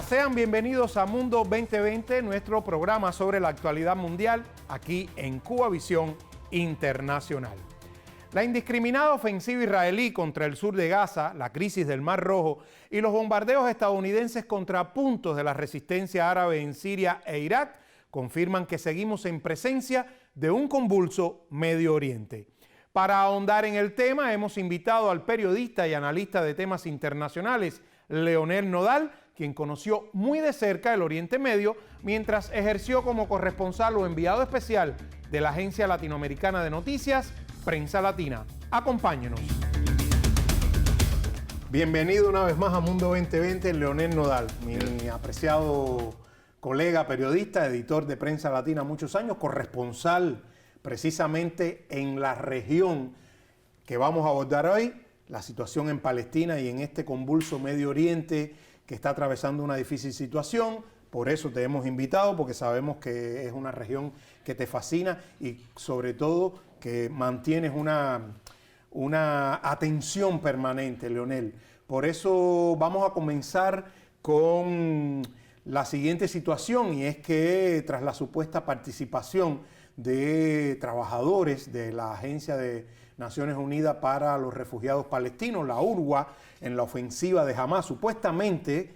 sean bienvenidos a Mundo 2020, nuestro programa sobre la actualidad mundial, aquí en Cubavisión Internacional. La indiscriminada ofensiva israelí contra el sur de Gaza, la crisis del Mar Rojo y los bombardeos estadounidenses contra puntos de la resistencia árabe en Siria e Irak confirman que seguimos en presencia de un convulso Medio Oriente. Para ahondar en el tema, hemos invitado al periodista y analista de temas internacionales, Leonel Nodal, quien conoció muy de cerca el Oriente Medio mientras ejerció como corresponsal o enviado especial de la Agencia Latinoamericana de Noticias, Prensa Latina. Acompáñenos. Bienvenido una vez más a Mundo 2020, Leonel Nodal, mi apreciado colega, periodista, editor de Prensa Latina muchos años, corresponsal precisamente en la región que vamos a abordar hoy, la situación en Palestina y en este convulso Medio Oriente que está atravesando una difícil situación. Por eso te hemos invitado, porque sabemos que es una región que te fascina y sobre todo que mantienes una atención permanente, Leonel. Por eso vamos a comenzar con la siguiente situación, y es que tras la supuesta participación de trabajadores de la Agencia de Naciones Unidas para los Refugiados Palestinos, la UNRWA, en la ofensiva de Hamás, supuestamente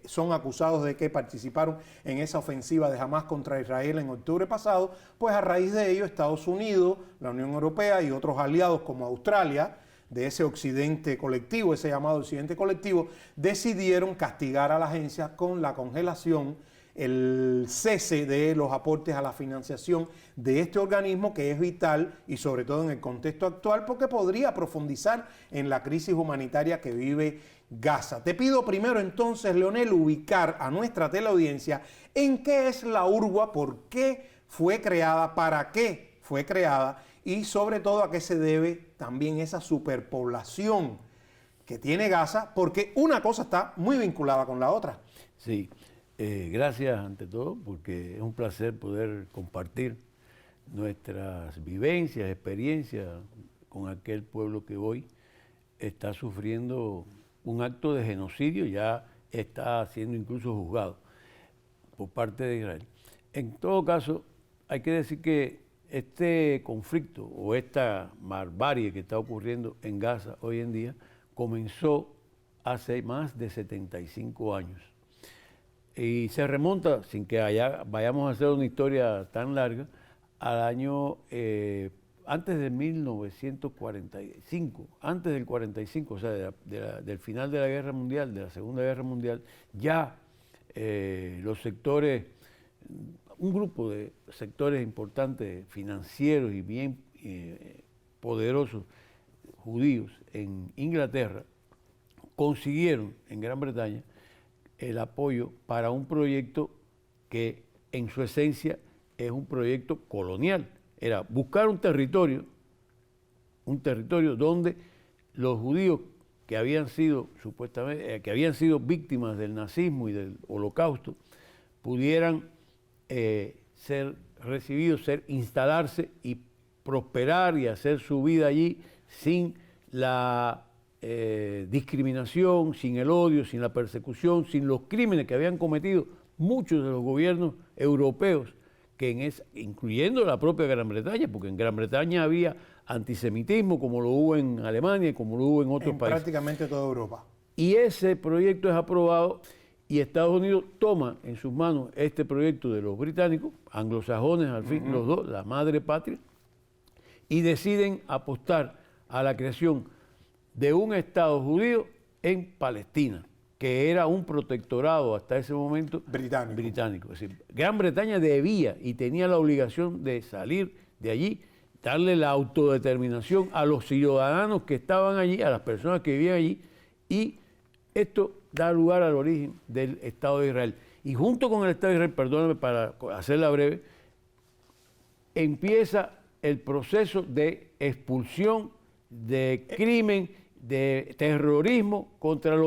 son acusados de que participaron en esa ofensiva de Hamás contra Israel en octubre pasado, pues a raíz de ello Estados Unidos, la Unión Europea y otros aliados como Australia, de ese occidente colectivo, ese llamado occidente colectivo, decidieron castigar a la agencia con la congelación, el cese de los aportes a la financiación de este organismo que es vital y sobre todo en el contexto actual porque podría profundizar en la crisis humanitaria que vive Gaza. Te pido primero entonces, Leonel, ubicar a nuestra teleaudiencia en qué es la UNRWA, por qué fue creada, para qué fue creada y sobre todo a qué se debe también esa superpoblación que tiene Gaza, porque una cosa está muy vinculada con la otra. Sí. Gracias ante todo, porque es un placer poder compartir nuestras vivencias, experiencias con aquel pueblo que hoy está sufriendo un acto de genocidio, ya está siendo incluso juzgado por parte de Israel. En todo caso, hay que decir que este conflicto o esta barbarie que está ocurriendo en Gaza hoy en día comenzó hace más de 75 años. Y se remonta, sin que vayamos a hacer una historia tan larga, al año antes de 1945, antes del 45, o sea, del final de la Guerra Mundial, de la Segunda Guerra Mundial, ya los sectores, un grupo de sectores importantes, financieros y bien poderosos judíos en Inglaterra, consiguieron en Gran Bretaña el apoyo para un proyecto que en su esencia es un proyecto colonial. Era buscar un territorio donde los judíos que habían sido supuestamente, que habían sido víctimas del nazismo y del holocausto, pudieran ser recibidos, instalarse y prosperar y hacer su vida allí sin la discriminación, sin el odio, sin la persecución, sin los crímenes que habían cometido muchos de los gobiernos europeos, incluyendo la propia Gran Bretaña, porque en Gran Bretaña había antisemitismo como lo hubo en Alemania y como lo hubo en otros países. Prácticamente toda Europa. Y ese proyecto es aprobado y Estados Unidos toma en sus manos este proyecto de los británicos, anglosajones al fin, los dos, la madre patria, y deciden apostar a la creación de un Estado judío en Palestina, que era un protectorado hasta ese momento británico. Es decir, Gran Bretaña debía y tenía la obligación de salir de allí, darle la autodeterminación a los ciudadanos que estaban allí, a las personas que vivían allí, y esto da lugar al origen del Estado de Israel. Y junto con el Estado de Israel, perdóname para hacerla breve, empieza el proceso de expulsión, de crimen, de terrorismo contra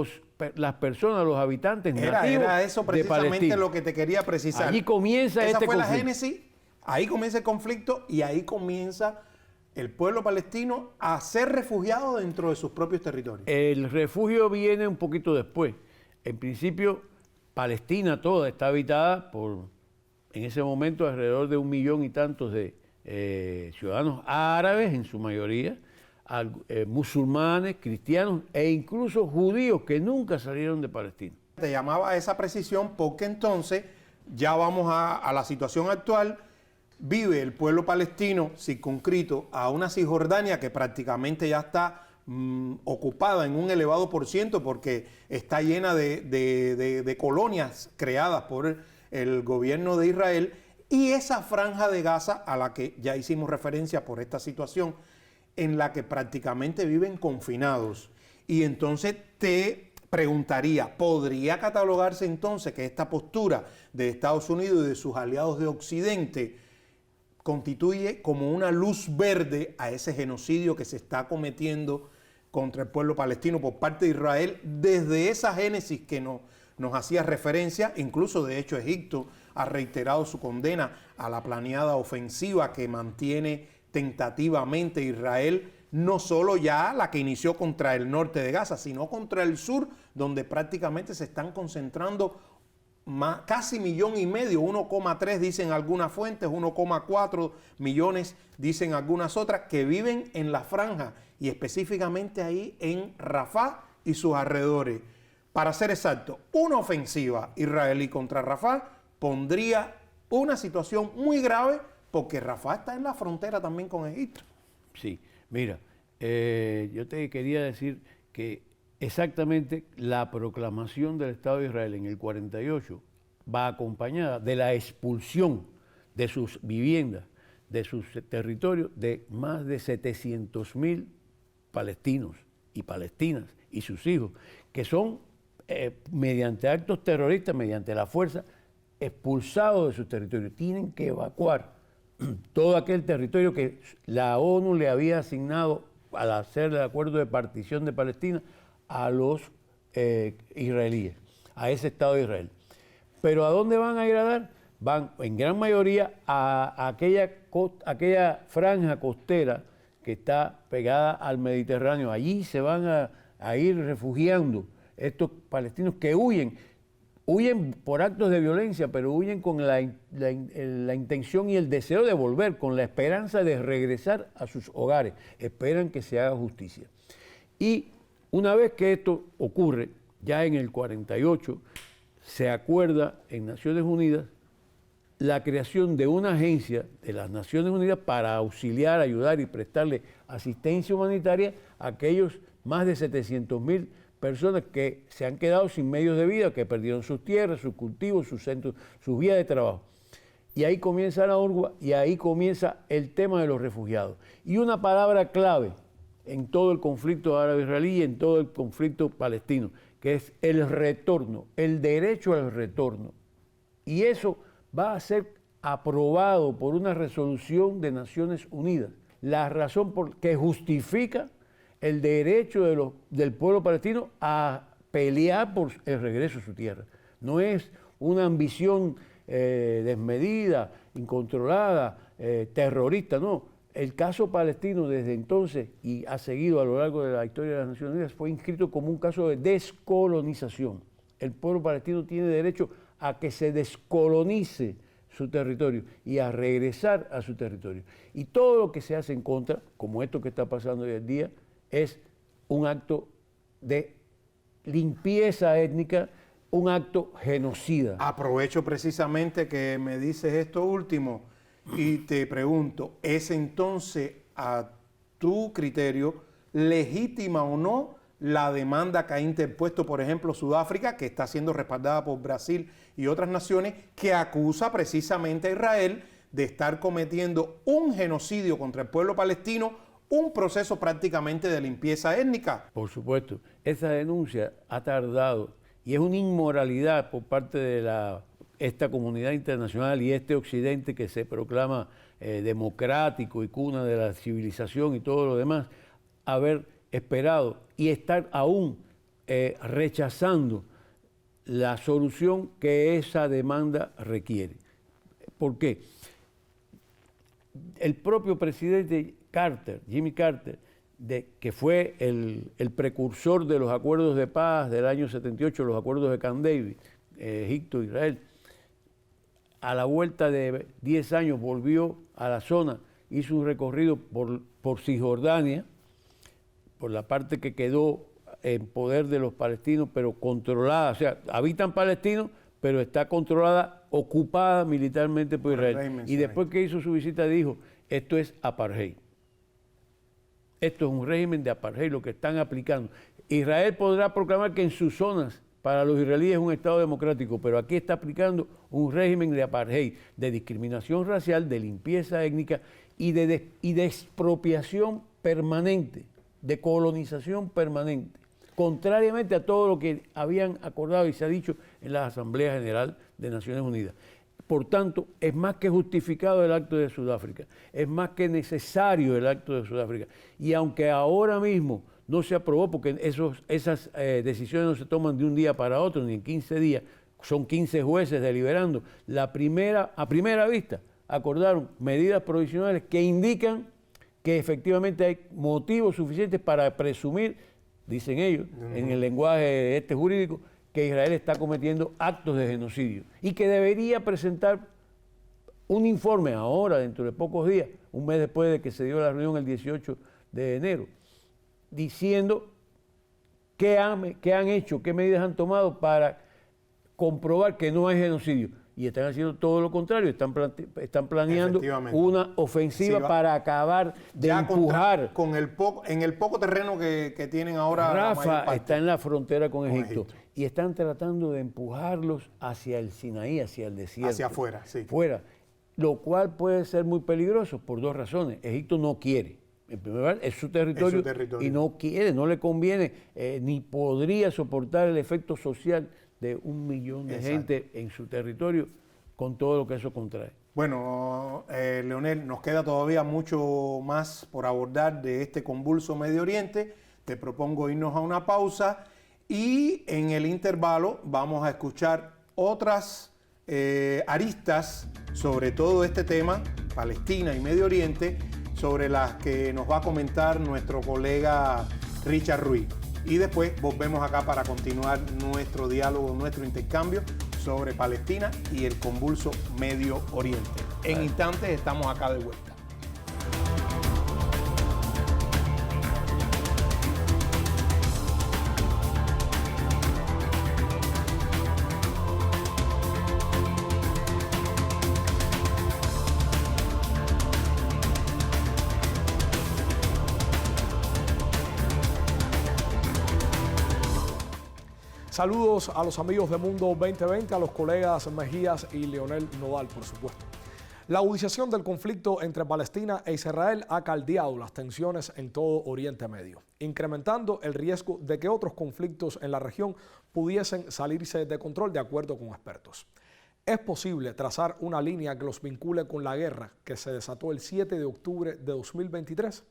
las personas, los habitantes nativos Era eso precisamente de Palestina. Lo que te quería precisar. Allí comienza Esa este fue conflicto. La génesis, ahí comienza el conflicto y ahí comienza el pueblo palestino a ser refugiado dentro de sus propios territorios. El refugio viene un poquito después. En principio, Palestina toda está habitada por, en ese momento, alrededor de 1 millón y tantos de ciudadanos árabes, en su mayoría, musulmanes, cristianos e incluso judíos que nunca salieron de Palestina. Te llamaba a esa precisión porque entonces ya vamos a la situación actual. Vive el pueblo palestino circunscrito a una Cisjordania que prácticamente ya está ocupada en un elevado por ciento porque está llena de colonias creadas por el gobierno de Israel, y esa franja de Gaza a la que ya hicimos referencia por esta situación en la que prácticamente viven confinados. Y entonces te preguntaría, ¿podría catalogarse entonces que esta postura de Estados Unidos y de sus aliados de Occidente constituye como una luz verde a ese genocidio que se está cometiendo contra el pueblo palestino por parte de Israel desde esa génesis que nos hacía referencia? Incluso, de hecho, Egipto ha reiterado su condena a la planeada ofensiva que mantiene tentativamente Israel, no solo ya la que inició contra el norte de Gaza, sino contra el sur, donde prácticamente se están concentrando casi 1,5 millones, 1,3 dicen algunas fuentes, 1,4 millones dicen algunas otras, que viven en la franja y específicamente ahí en Rafah y sus alrededores. Para ser exacto, una ofensiva israelí contra Rafah pondría una situación muy grave porque Rafah está en la frontera también con Egipto. Sí, mira, yo te quería decir que exactamente la proclamación del Estado de Israel en el 48 va acompañada de la expulsión de sus viviendas, de sus territorios, de más de 700.000 palestinos y palestinas y sus hijos, que son mediante actos terroristas, mediante la fuerza, expulsados de sus territorios. Tienen que evacuar todo aquel territorio que la ONU le había asignado al hacer el acuerdo de partición de Palestina a los israelíes, a ese Estado de Israel. Pero ¿a dónde van a ir a dar? Van en gran mayoría a aquella franja costera que está pegada al Mediterráneo. Allí se van a ir refugiando estos palestinos que huyen por actos de violencia, pero huyen con la intención y el deseo de volver, con la esperanza de regresar a sus hogares. Esperan que se haga justicia. Y una vez que esto ocurre, ya en el 48, se acuerda en Naciones Unidas la creación de una agencia de las Naciones Unidas para auxiliar, ayudar y prestarle asistencia humanitaria a aquellos más de 700.000 personas que se han quedado sin medios de vida, que perdieron sus tierras, sus cultivos, sus centros, sus vías de trabajo. Y ahí comienza la UNRWA y ahí comienza el tema de los refugiados. Y una palabra clave en todo el conflicto árabe-israelí y en todo el conflicto palestino, que es el retorno, el derecho al retorno. Y eso va a ser aprobado por una resolución de Naciones Unidas. La razón que justifica el derecho del pueblo palestino a pelear por el regreso a su tierra. No es una ambición desmedida, incontrolada, terrorista, no. El caso palestino desde entonces, y ha seguido a lo largo de la historia de las Naciones Unidas, fue inscrito como un caso de descolonización. El pueblo palestino tiene derecho a que se descolonice su territorio y a regresar a su territorio. Y todo lo que se hace en contra, como esto que está pasando hoy en día, es un acto de limpieza étnica, un acto genocida. Aprovecho precisamente que me dices esto último y te pregunto, ¿es entonces a tu criterio legítima o no la demanda que ha interpuesto, por ejemplo, Sudáfrica, que está siendo respaldada por Brasil y otras naciones, que acusa precisamente a Israel de estar cometiendo un genocidio contra el pueblo palestino, un proceso prácticamente de limpieza étnica? Por supuesto, esa denuncia ha tardado y es una inmoralidad por parte de esta comunidad internacional y este Occidente que se proclama democrático y cuna de la civilización y todo lo demás, haber esperado y estar aún rechazando la solución que esa demanda requiere. ¿Por qué? El propio presidente Carter, Jimmy Carter, que fue el precursor de los acuerdos de paz del año 78, los acuerdos de Camp David, Egipto, Israel. A la vuelta de 10 años volvió a la zona, hizo un recorrido por Cisjordania, por la parte que quedó en poder de los palestinos, pero controlada, o sea, habitan palestinos, pero está controlada, ocupada militarmente por Israel. Y después que hizo su visita dijo, esto es apartheid. Esto es un régimen de apartheid, lo que están aplicando. Israel podrá proclamar que en sus zonas, para los israelíes es un Estado democrático, pero aquí está aplicando un régimen de apartheid, de discriminación racial, de limpieza étnica y de expropiación permanente, de colonización permanente, contrariamente a todo lo que habían acordado y se ha dicho en la Asamblea General de Naciones Unidas. Por tanto, es más que justificado el acto de Sudáfrica, es más que necesario el acto de Sudáfrica. Y aunque ahora mismo no se aprobó, porque esas decisiones no se toman de un día para otro, ni en 15 días, son 15 jueces deliberando, a primera vista acordaron medidas provisionales que indican que efectivamente hay motivos suficientes para presumir, dicen ellos, en el lenguaje jurídico, que Israel está cometiendo actos de genocidio y que debería presentar un informe ahora, dentro de pocos días, un mes después de que se dio la reunión el 18 de enero, diciendo qué han hecho, qué medidas han tomado para comprobar que no hay genocidio. Y están haciendo todo lo contrario, están planeando una ofensiva para acabar de empujar. En el poco terreno que tienen ahora. Rafa está en la frontera con Egipto y están tratando de empujarlos hacia el Sinaí, hacia el desierto. Hacia afuera, sí. Fuera, lo cual puede ser muy peligroso por dos razones. Egipto no quiere. En primer lugar, es su territorio y no quiere, no le conviene, ni podría soportar el efecto social de 1 millón de gente en su territorio con todo lo que eso contrae. Bueno, Leonel, nos queda todavía mucho más por abordar de este convulso Medio Oriente. Te propongo irnos a una pausa y en el intervalo vamos a escuchar otras aristas sobre todo este tema, Palestina y Medio Oriente, sobre las que nos va a comentar nuestro colega Richard Ruiz. Y después volvemos acá para continuar nuestro diálogo, nuestro intercambio sobre Palestina y el convulso Medio Oriente. En instantes estamos acá de vuelta. Saludos a los amigos de Mundo 2020, a los colegas Mejías y Leonel Nodal, por supuesto. La agudización del conflicto entre Palestina e Israel ha caldeado las tensiones en todo Oriente Medio, incrementando el riesgo de que otros conflictos en la región pudiesen salirse de control, de acuerdo con expertos. ¿Es posible trazar una línea que los vincule con la guerra que se desató el 7 de octubre de 2023?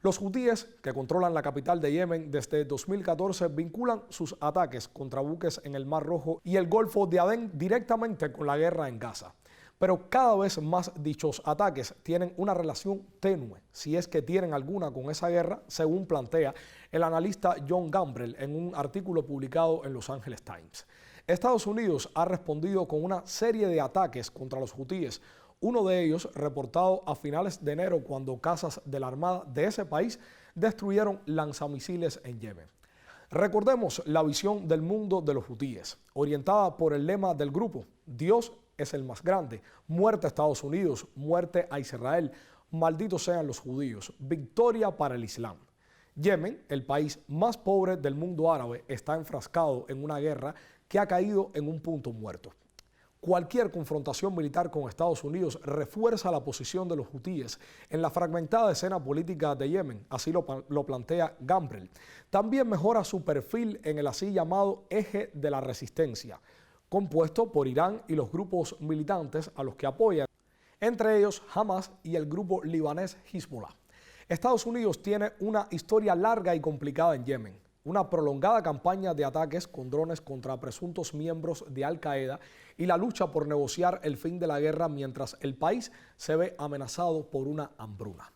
Los hutíes, que controlan la capital de Yemen desde 2014, vinculan sus ataques contra buques en el Mar Rojo y el Golfo de Adén directamente con la guerra en Gaza. Pero cada vez más dichos ataques tienen una relación tenue, si es que tienen alguna, con esa guerra, según plantea el analista John Gambrell en un artículo publicado en Los Angeles Times. Estados Unidos ha respondido con una serie de ataques contra los hutíes, uno de ellos reportado a finales de enero cuando cazas de la Armada de ese país destruyeron lanzamisiles en Yemen. Recordemos la visión del mundo de los hutíes, orientada por el lema del grupo: Dios es el más grande, muerte a Estados Unidos, muerte a Israel, malditos sean los judíos, victoria para el Islam. Yemen, el país más pobre del mundo árabe, está enfrascado en una guerra que ha caído en un punto muerto. Cualquier confrontación militar con Estados Unidos refuerza la posición de los hutíes en la fragmentada escena política de Yemen, así lo plantea Gambrell. También mejora su perfil en el así llamado eje de la resistencia, compuesto por Irán y los grupos militantes a los que apoyan, entre ellos Hamas y el grupo libanés Hezbollah. Estados Unidos tiene una historia larga y complicada en Yemen. Una prolongada campaña de ataques con drones contra presuntos miembros de Al-Qaeda y la lucha por negociar el fin de la guerra mientras el país se ve amenazado por una hambruna.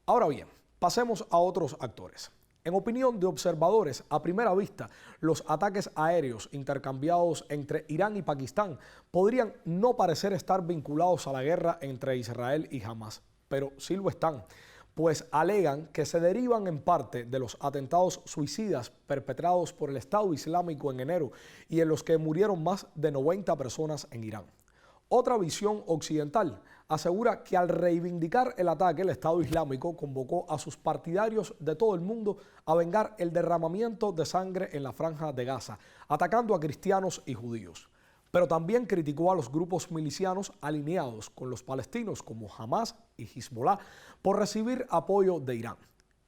Ahora bien, pasemos a otros actores. En opinión de observadores, a primera vista, los ataques aéreos intercambiados entre Irán y Pakistán podrían no parecer estar vinculados a la guerra entre Israel y Hamás, pero sí lo están, pues alegan que se derivan en parte de los atentados suicidas perpetrados por el Estado Islámico en enero y en los que murieron más de 90 personas en Irán. Otra visión occidental asegura que al reivindicar el ataque, el Estado Islámico convocó a sus partidarios de todo el mundo a vengar el derramamiento de sangre en la Franja de Gaza, atacando a cristianos y judíos. Pero también criticó a los grupos milicianos alineados con los palestinos como Hamás y Hezbollah por recibir apoyo de Irán.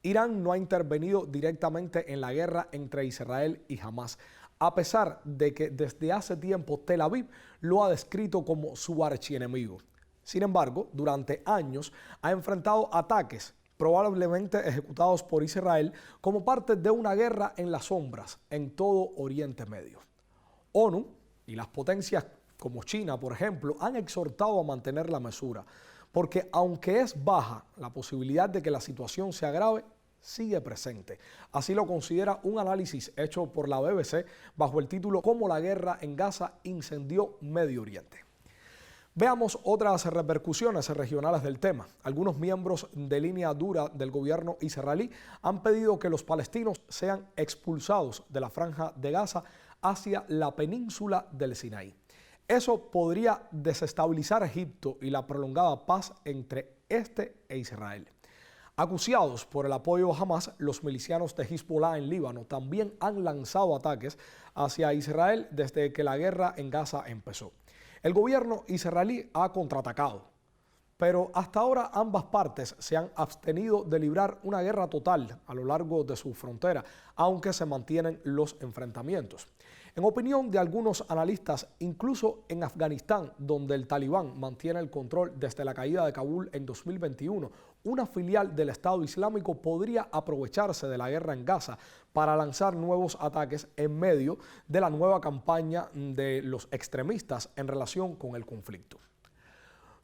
Irán no ha intervenido directamente en la guerra entre Israel y Hamás, a pesar de que desde hace tiempo Tel Aviv lo ha descrito como su archienemigo. Sin embargo, durante años ha enfrentado ataques, probablemente ejecutados por Israel, como parte de una guerra en las sombras en todo Oriente Medio. ONU y las potencias como China, por ejemplo, han exhortado a mantener la mesura, porque aunque es baja la posibilidad de que la situación se agrave, sigue presente. Así lo considera un análisis hecho por la BBC bajo el título «Cómo la guerra en Gaza incendió Medio Oriente». Veamos otras repercusiones regionales del tema. Algunos miembros de línea dura del gobierno israelí han pedido que los palestinos sean expulsados de la Franja de Gaza hacia la península del Sinaí. Eso podría desestabilizar Egipto y la prolongada paz entre este e Israel. Acuciados por el apoyo a Hamás, los milicianos de Hezbollah en Líbano también han lanzado ataques hacia Israel desde que la guerra en Gaza empezó. El gobierno israelí ha contraatacado, pero hasta ahora ambas partes se han abstenido de librar una guerra total a lo largo de su frontera, aunque se mantienen los enfrentamientos. En opinión de algunos analistas, incluso en Afganistán, donde el Talibán mantiene el control desde la caída de Kabul en 2021, una filial del Estado Islámico podría aprovecharse de la guerra en Gaza para lanzar nuevos ataques en medio de la nueva campaña de los extremistas en relación con el conflicto.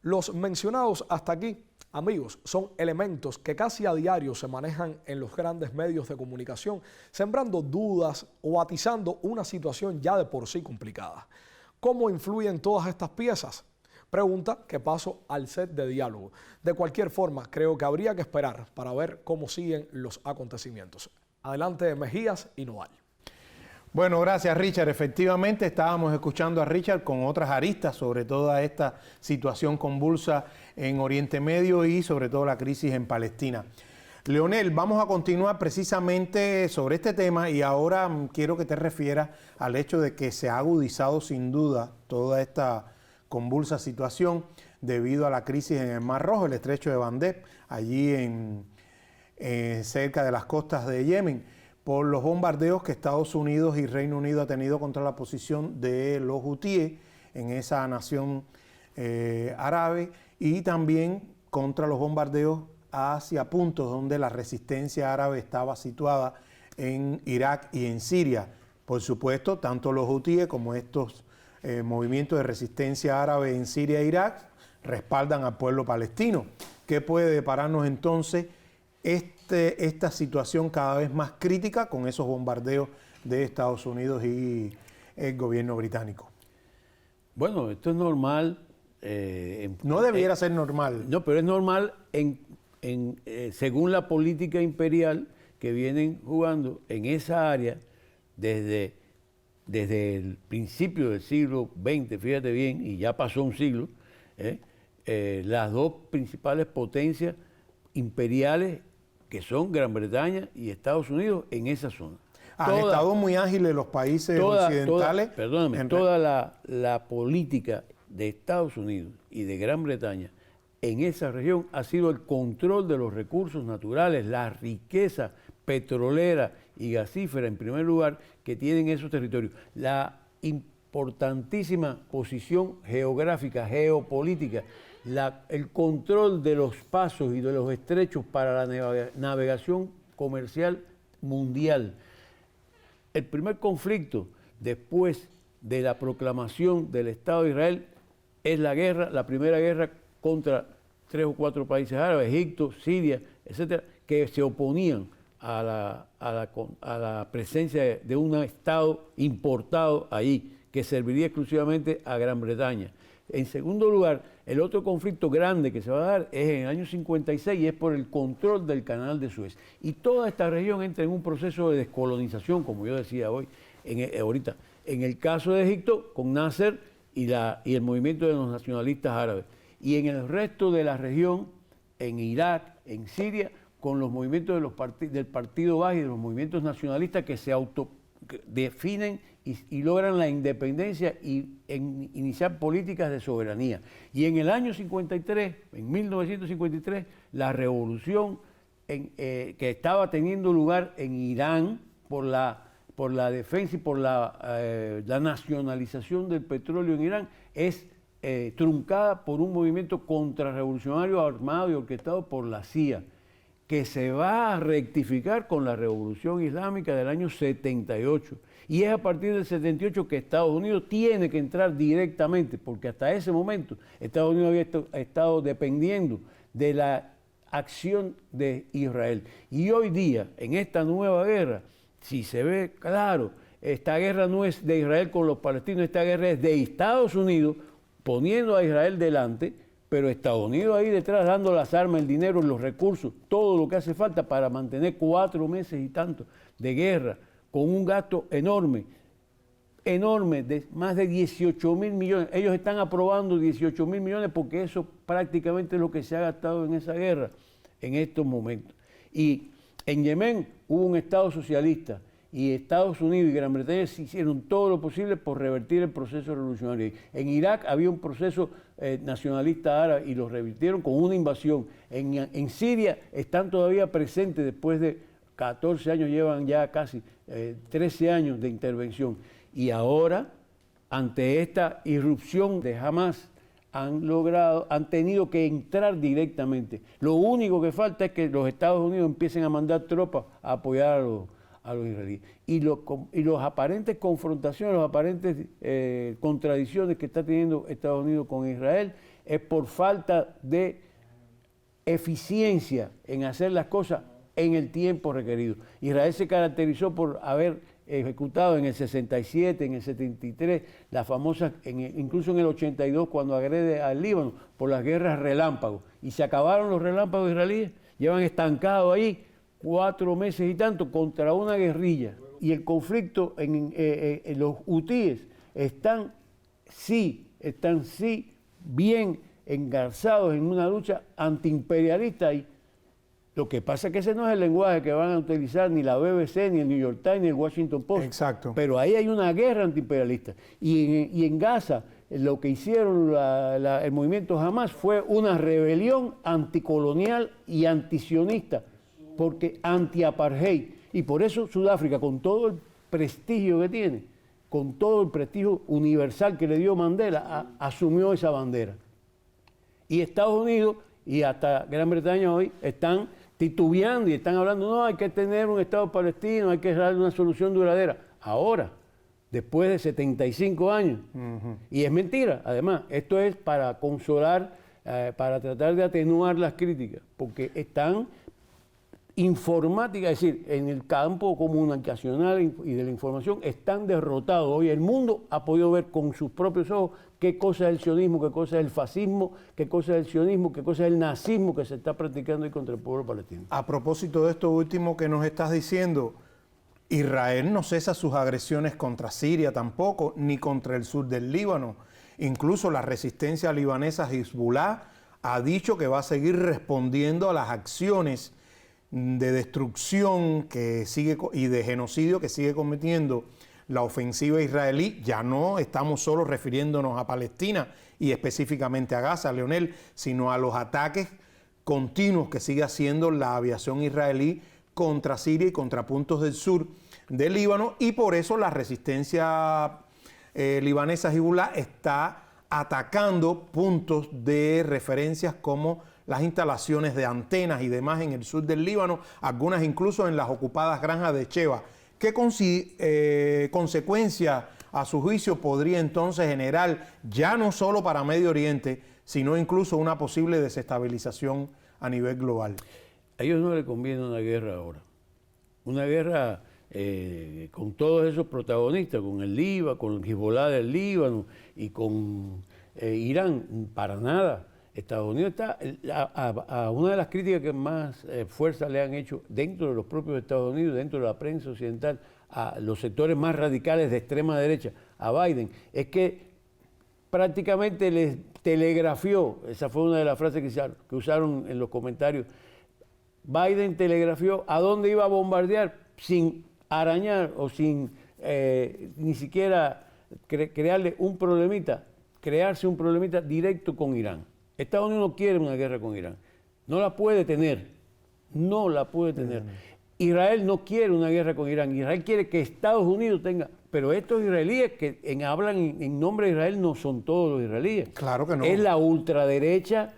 Los mencionados hasta aquí, amigos, son elementos que casi a diario se manejan en los grandes medios de comunicación, sembrando dudas o atizando una situación ya de por sí complicada. ¿Cómo influyen todas estas piezas? Pregunta que paso al set de diálogo. De cualquier forma, creo que habría que esperar para ver cómo siguen los acontecimientos. Adelante, Mejías y Nodal. Bueno, gracias, Richard. Efectivamente, estábamos escuchando a Richard con otras aristas sobre toda esta situación convulsa en Oriente Medio y sobre todo la crisis en Palestina. Leonel, vamos a continuar precisamente sobre este tema y ahora quiero que te refieras al hecho de que se ha agudizado sin duda toda esta convulsa situación debido a la crisis en el Mar Rojo, el estrecho de Bab el-Mandeb, allí cerca de las costas de Yemen, por los bombardeos que Estados Unidos y Reino Unido ha tenido contra la posición de los hutíes en esa nación árabe y también contra los bombardeos hacia puntos donde la resistencia árabe estaba situada en Irak y en Siria. Por supuesto, tanto los hutíes como estos movimientos de resistencia árabe en Siria e Irak respaldan al pueblo palestino. ¿Qué puede depararnos entonces esta situación cada vez más crítica con esos bombardeos de Estados Unidos y el gobierno británico? Bueno, esto es normal. No debiera ser normal. No, pero es normal según la política imperial que vienen jugando en esa área desde el principio del siglo XX, fíjate bien, y ya pasó un siglo, las dos principales potencias imperiales que son Gran Bretaña y Estados Unidos en esa zona. Han estado muy ágiles los países occidentales. Toda la política de Estados Unidos y de Gran Bretaña en esa región ha sido el control de los recursos naturales, la riqueza petrolera y gasífera en primer lugar que tienen esos territorios. La importantísima posición geográfica, geopolítica, el control de los pasos y de los estrechos para la navegación comercial mundial. El primer conflicto después de la proclamación del Estado de Israel es la primera guerra contra 3 o 4 países árabes, Egipto, Siria, etcétera, que se oponían a la presencia de un Estado importado ahí, que serviría exclusivamente a Gran Bretaña. En segundo lugar, el otro conflicto grande que se va a dar es en el año 56 y es por el control del canal de Suez. Y toda esta región entra en un proceso de descolonización, como yo decía hoy, ahorita. En el caso de Egipto, con Nasser y el movimiento de los nacionalistas árabes. Y en el resto de la región, en Irak, en Siria, con los movimientos del Partido Baaz y de los movimientos nacionalistas que se autodefinen y logran la independencia y iniciar políticas de soberanía. Y en el año 53, en 1953, la revolución que estaba teniendo lugar en Irán por la defensa y por la nacionalización del petróleo en Irán es truncada por un movimiento contrarrevolucionario armado y orquestado por la CIA, que se va a rectificar con la Revolución Islámica del año 78. Y es a partir del 78 que Estados Unidos tiene que entrar directamente, porque hasta ese momento Estados Unidos había estado dependiendo de la acción de Israel. Y hoy día, en esta nueva guerra, si se ve claro, esta guerra no es de Israel con los palestinos, esta guerra es de Estados Unidos poniendo a Israel delante, pero Estados Unidos ahí detrás dando las armas, el dinero, los recursos, todo lo que hace falta para mantener 4 meses y tanto de guerra, con un gasto enorme, de más de 18.000 millones. Ellos están aprobando 18.000 millones porque eso prácticamente es lo que se ha gastado en esa guerra en estos momentos. Y en Yemen hubo un Estado socialista y Estados Unidos y Gran Bretaña hicieron todo lo posible por revertir el proceso revolucionario. En Irak había un proceso nacionalista árabe y lo revirtieron con una invasión. En Siria están todavía presentes después de 14 años, llevan ya casi 13 años de intervención. Y ahora, ante esta irrupción de Hamas, han tenido que entrar directamente. Lo único que falta es que los Estados Unidos empiecen a mandar tropas a apoyar a los israelíes. Y los aparentes confrontaciones, las aparentes contradicciones que está teniendo Estados Unidos con Israel es por falta de eficiencia en hacer las cosas en el tiempo requerido. Israel se caracterizó por haber ejecutado en el 67, en el 73, las famosas, incluso en el 82, cuando agrede al Líbano, por las guerras relámpagos. Y se acabaron los relámpagos israelíes, llevan estancado ahí 4 meses y tanto contra una guerrilla. Y el conflicto en los hutíes están sí bien engarzados en una lucha antiimperialista. Y lo que pasa es que ese no es el lenguaje que van a utilizar ni la BBC, ni el New York Times, ni el Washington Post. Exacto. Pero ahí hay una guerra antiimperialista. Y en Gaza, lo que hicieron el movimiento Hamas fue una rebelión anticolonial y antisionista, porque anti-apartheid. Y por eso Sudáfrica, con todo el prestigio que tiene, con todo el prestigio universal que le dio Mandela, asumió esa bandera. Y Estados Unidos y hasta Gran Bretaña hoy están titubeando y están hablando, no, hay que tener un Estado palestino, hay que darle una solución duradera. Ahora, después de 75 años. Y es mentira, además, esto es para consolar, para tratar de atenuar las críticas, porque están informática, es decir, en el campo comunicacional y de la información, están derrotados. Hoy el mundo ha podido ver con sus propios ojos qué cosa es el sionismo, qué cosa es el fascismo, qué cosa es el sionismo, qué cosa es el nazismo que se está practicando hoy contra el pueblo palestino. A propósito de esto último que nos estás diciendo, Israel no cesa sus agresiones contra Siria tampoco, ni contra el sur del Líbano. Incluso la resistencia libanesa Hezbollah ha dicho que va a seguir respondiendo a las acciones de destrucción que sigue y de genocidio que sigue cometiendo la ofensiva israelí. Ya no estamos solo refiriéndonos a Palestina y específicamente a Gaza, Leonel, sino a los ataques continuos que sigue haciendo la aviación israelí contra Siria y contra puntos del sur del Líbano, y por eso la resistencia libanesa Hezbollah está atacando puntos de referencias como las instalaciones de antenas y demás en el sur del Líbano, algunas incluso en las ocupadas granjas de Sheba. ¿Qué consecuencia a su juicio podría entonces generar ya no solo para Medio Oriente, sino incluso una posible desestabilización a nivel global? A ellos no les conviene una guerra ahora. una guerra con todos esos protagonistas, con el Líbano, con el Hezbollah del Líbano y con Irán, para nada. Estados Unidos está a una de las críticas que más fuerza le han hecho dentro de los propios Estados Unidos, dentro de la prensa occidental, a los sectores más radicales de extrema derecha, a Biden, es que prácticamente les telegrafió, esa fue una de las frases que usaron en los comentarios, Biden telegrafió a dónde iba a bombardear sin arañar o sin ni siquiera crearse un problemita directo con Irán. Estados Unidos no quiere una guerra con Irán, no la puede tener, no la puede tener. Israel no quiere una guerra con Irán, Israel quiere que Estados Unidos tenga, pero estos israelíes que hablan en nombre de Israel no son todos los israelíes. Claro que no. Es la ultraderecha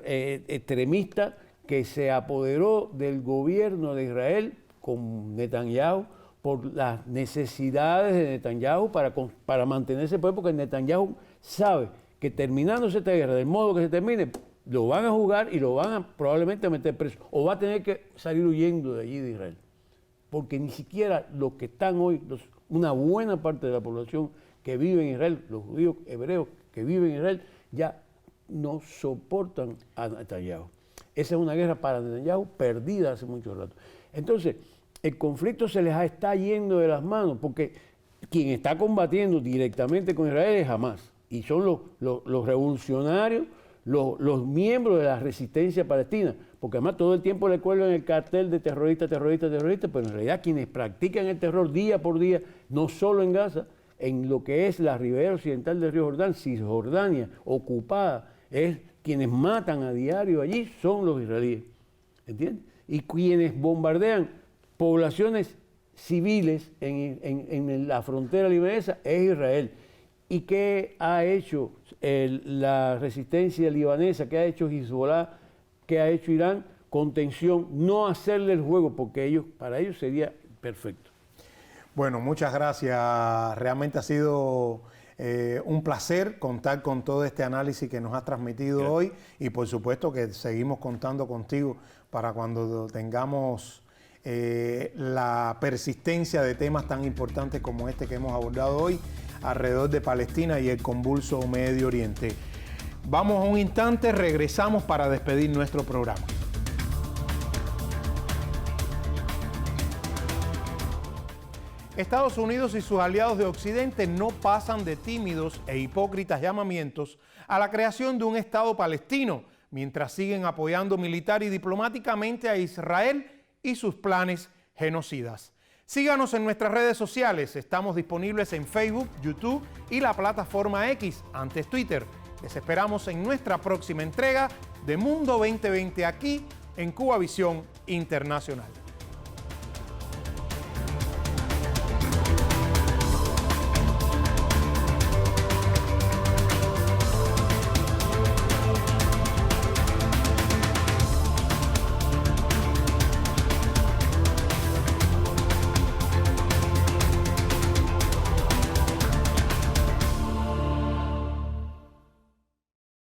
extremista que se apoderó del gobierno de Israel con Netanyahu por las necesidades de Netanyahu para mantenerse, porque Netanyahu sabe que terminándose esta guerra, del modo que se termine, lo van a jugar y lo van a probablemente meter preso, o va a tener que salir huyendo de allí de Israel. Porque ni siquiera los que están hoy, una buena parte de la población que vive en Israel, los judíos hebreos que viven en Israel, ya no soportan a Netanyahu. Esa es una guerra para Netanyahu perdida hace mucho rato. Entonces, el conflicto se les está yendo de las manos, porque quien está combatiendo directamente con Israel es Hamas, y son los revolucionarios, los miembros de la resistencia palestina, porque además todo el tiempo le cuelgan el cartel de terroristas, pero en realidad quienes practican el terror día por día, no solo en Gaza, en lo que es la ribera occidental del río Jordán, Cisjordania ocupada, es quienes matan a diario allí son los israelíes, ¿entiendes? Y quienes bombardean poblaciones civiles en la frontera libanesa es Israel. ¿Y qué ha hecho la resistencia libanesa? ¿Qué ha hecho Hezbollah? ¿Qué ha hecho Irán? Contención, no hacerle el juego, porque para ellos sería perfecto. Bueno, muchas gracias. Realmente ha sido un placer contar con todo este análisis que nos has transmitido hoy, y por supuesto que seguimos contando contigo para cuando tengamos la persistencia de temas tan importantes como este que hemos abordado hoy alrededor de Palestina y el convulso Medio Oriente. Vamos a un instante, regresamos para despedir nuestro programa. Estados Unidos y sus aliados de Occidente no pasan de tímidos e hipócritas llamamientos a la creación de un Estado palestino, mientras siguen apoyando militar y diplomáticamente a Israel y sus planes genocidas. Síganos en nuestras redes sociales, estamos disponibles en Facebook, YouTube y la plataforma X, antes Twitter. Les esperamos en nuestra próxima entrega de Mundo 2020 aquí en Cubavisión Internacional.